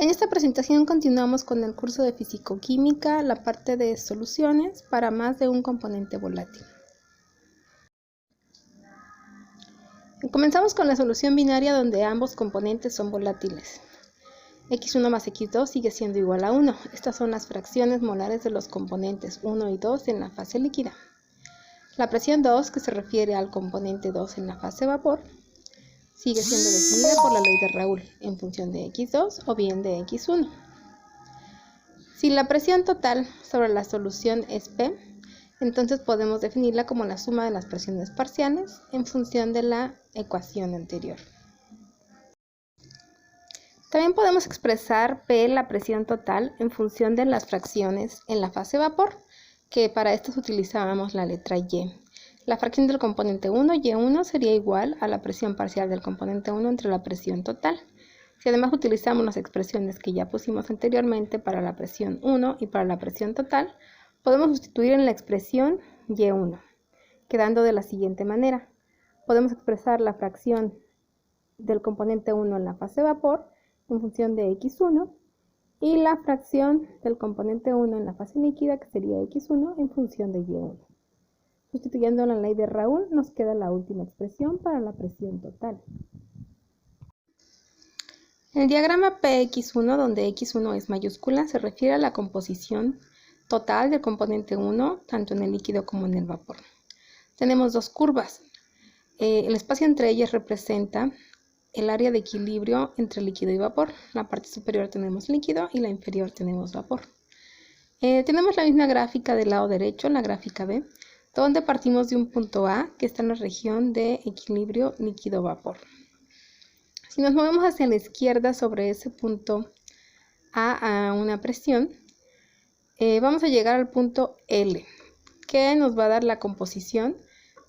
En esta presentación continuamos con el curso de Físico-Química, la parte de soluciones para más de un componente volátil. Comenzamos con la solución binaria donde ambos componentes son volátiles. X1 más X2 sigue siendo igual a 1. Estas son las fracciones molares de los componentes 1 y 2 en la fase líquida. La presión 2, que se refiere al componente 2 en la fase vapor, sigue siendo definida por la ley de Raoult en función de X2 o bien de X1. Si la presión total sobre la solución es P, entonces podemos definirla como la suma de las presiones parciales en función de la ecuación anterior. También podemos expresar P, la presión total, en función de las fracciones en la fase vapor, que para esto utilizábamos la letra Y. La fracción del componente 1, Y1, sería igual a la presión parcial del componente 1 entre la presión total. Si además utilizamos las expresiones que ya pusimos anteriormente para la presión 1 y para la presión total, podemos sustituir en la expresión Y1, quedando de la siguiente manera. Podemos expresar la fracción del componente 1 en la fase vapor en función de X1 y la fracción del componente 1 en la fase líquida, que sería X1, en función de Y1. Sustituyendo la ley de Raoult, nos queda la última expresión para la presión total. El diagrama PX1, donde X1 es mayúscula, se refiere a la composición total del componente 1, tanto en el líquido como en el vapor. Tenemos dos curvas. El espacio entre ellas representa el área de equilibrio entre líquido y vapor. La parte superior tenemos líquido y la inferior tenemos vapor. Tenemos la misma gráfica del lado derecho, la gráfica B, donde partimos de un punto A que está en la región de equilibrio líquido-vapor. Si nos movemos hacia la izquierda sobre ese punto A a una presión, vamos a llegar al punto L, que nos va a dar la composición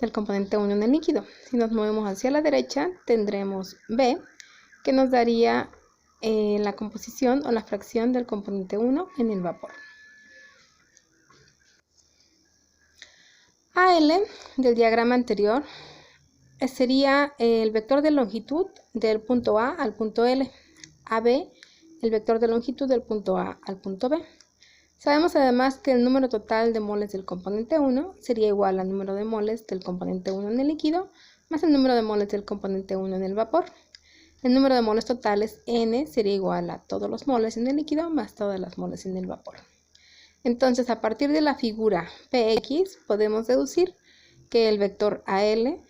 del componente 1 en el líquido. Si nos movemos hacia la derecha, tendremos B, que nos daría la composición o la fracción del componente 1 en el vapor. AL del diagrama anterior sería el vector de longitud del punto A al punto L. AB, el vector de longitud del punto A al punto B. Sabemos además que el número total de moles del componente 1 sería igual al número de moles del componente 1 en el líquido más el número de moles del componente 1 en el vapor. El número de moles totales N sería igual a todos los moles en el líquido más todas las moles en el vapor. Entonces, a partir de la figura PX, podemos deducir que el vector AL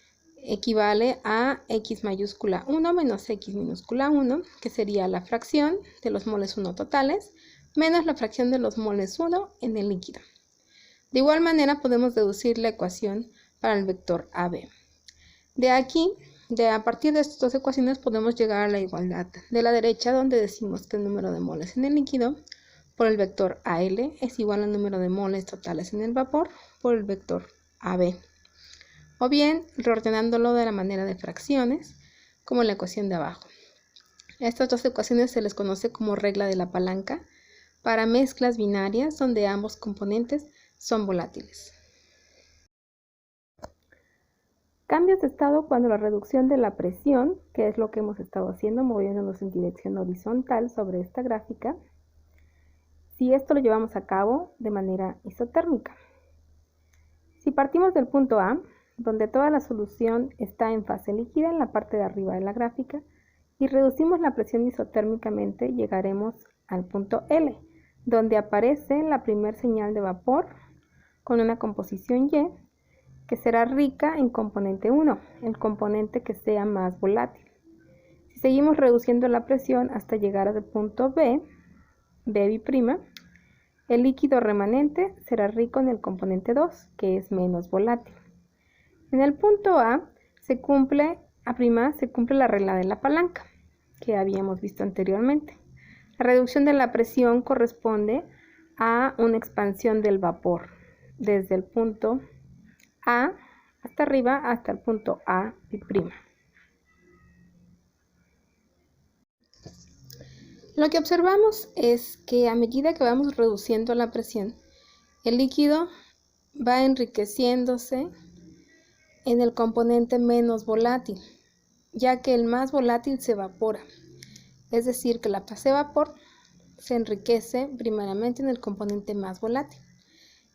equivale a X mayúscula 1 menos X minúscula 1, que sería la fracción de los moles 1 totales, menos la fracción de los moles 1 en el líquido. De igual manera podemos deducir la ecuación para el vector AB. A partir de estas dos ecuaciones podemos llegar a la igualdad de la derecha, donde decimos que el número de moles en el líquido por el vector AL es igual al número de moles totales en el vapor por el vector AB. O bien, reordenándolo de la manera de fracciones, como en la ecuación de abajo. A estas dos ecuaciones se les conoce como regla de la palanca para mezclas binarias donde ambos componentes son volátiles. Cambios de estado cuando la reducción de la presión, que es lo que hemos estado haciendo, moviéndonos en dirección horizontal sobre esta gráfica, si esto lo llevamos a cabo de manera isotérmica. Si partimos del punto A, donde toda la solución está en fase líquida en la parte de arriba de la gráfica, y reducimos la presión isotérmicamente, llegaremos al punto L, donde aparece la primera señal de vapor con una composición Y, que será rica en componente 1, el componente que sea más volátil. Si seguimos reduciendo la presión hasta llegar al punto B, B', el líquido remanente será rico en el componente 2, que es menos volátil. En el punto A se cumple la regla de la palanca, que habíamos visto anteriormente. La reduc'ción de la presión corresponde a una expansión del vapor, desde el punto A hasta arriba hasta el punto A'. Lo que observamos es que a medida que vamos reduciendo la presión, el líquido va enriqueciéndose en el componente menos volátil, ya que el más volátil se evapora. Es decir, que la fase vapor se enriquece primariamente en el componente más volátil.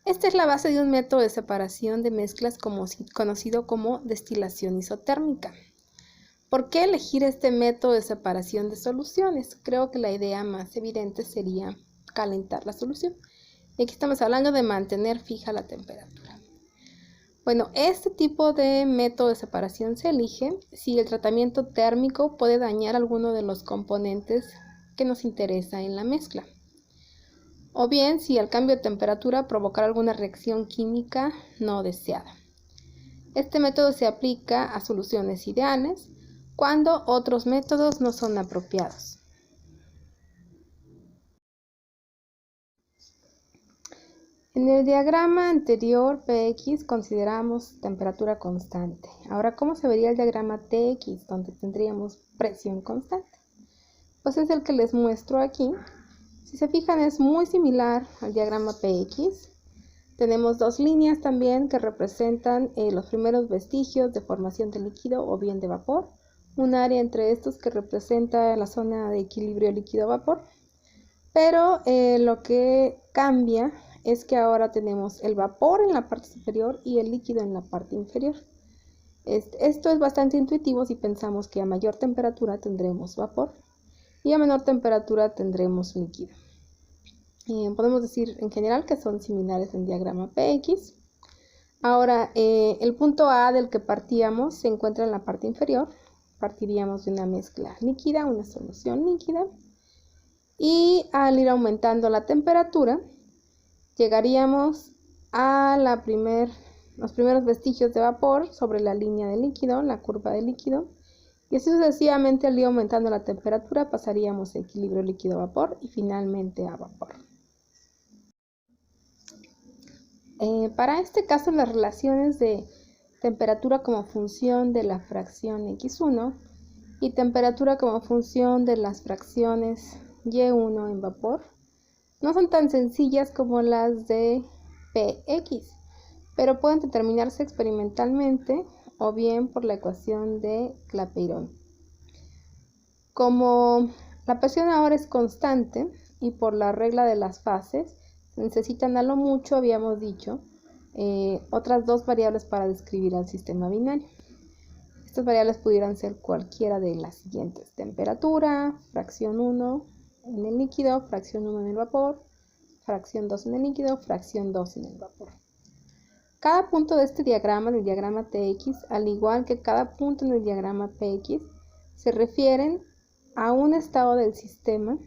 Esta es la base de un método de separación de mezclas conocido como destilación isotérmica. ¿Por qué elegir este método de separación de soluciones? Creo que la idea más evidente sería calentar la solución. Y aquí estamos hablando de mantener fija la temperatura. Bueno, este tipo de método de separación se elige si el tratamiento térmico puede dañar alguno de los componentes que nos interesa en la mezcla, o bien si el cambio de temperatura provocará alguna reacción química no deseada. Este método se aplica a soluciones ideales cuando otros métodos no son apropiados. En el diagrama anterior Px consideramos temperatura constante. Ahora, ¿cómo se vería el diagrama Tx, donde tendríamos presión constante? Pues es el que les muestro aquí. Si se fijan, es muy similar al diagrama Px. Tenemos dos líneas también que representan los primeros vestigios de formación de líquido o bien de vapor. Un área entre estos que representa la zona de equilibrio líquido-vapor. Pero lo que cambia es que ahora tenemos el vapor en la parte superior y el líquido en la parte inferior. Esto es bastante intuitivo si pensamos que a mayor temperatura tendremos vapor y a menor temperatura tendremos líquido. Podemos decir en general que son similares en diagrama Px. Ahora, el punto A del que partíamos se encuentra en la parte inferior. Partiríamos de una mezcla líquida, una solución líquida. Y al ir aumentando la temperatura, llegaríamos a los primeros vestigios de vapor sobre la línea de líquido, la curva de líquido. Y así sucesivamente, al ir aumentando la temperatura, pasaríamos a equilibrio líquido-vapor y finalmente a vapor. Para este caso, las relaciones de temperatura como función de la fracción x1 y temperatura como función de las fracciones y1 en vapor no son tan sencillas como las de Px, pero pueden determinarse experimentalmente o bien por la ecuación de Clapeyron. Como la presión ahora es constante y por la regla de las fases, necesitan a lo mucho, habíamos dicho, otras dos variables para describir al sistema binario. Estas variables pudieran ser cualquiera de las siguientes: temperatura, fracción 1 en el líquido, fracción 1 en el vapor, fracción 2 en el líquido, fracción 2 en el vapor. Cada punto de este diagrama, del diagrama Tx, al igual que cada punto en el diagrama Px, se refieren a un estado del sistema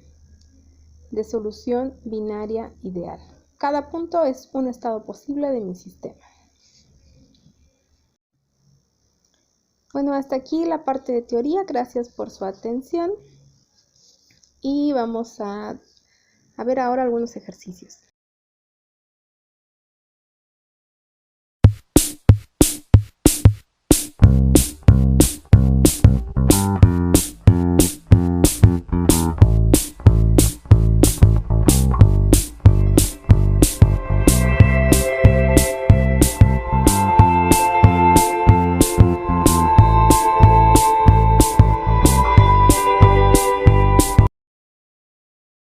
de solución binaria ideal. Cada punto es un estado posible de mi sistema. Bueno, hasta aquí la parte de teoría. Gracias por su atención. Y vamos a ver ahora algunos ejercicios.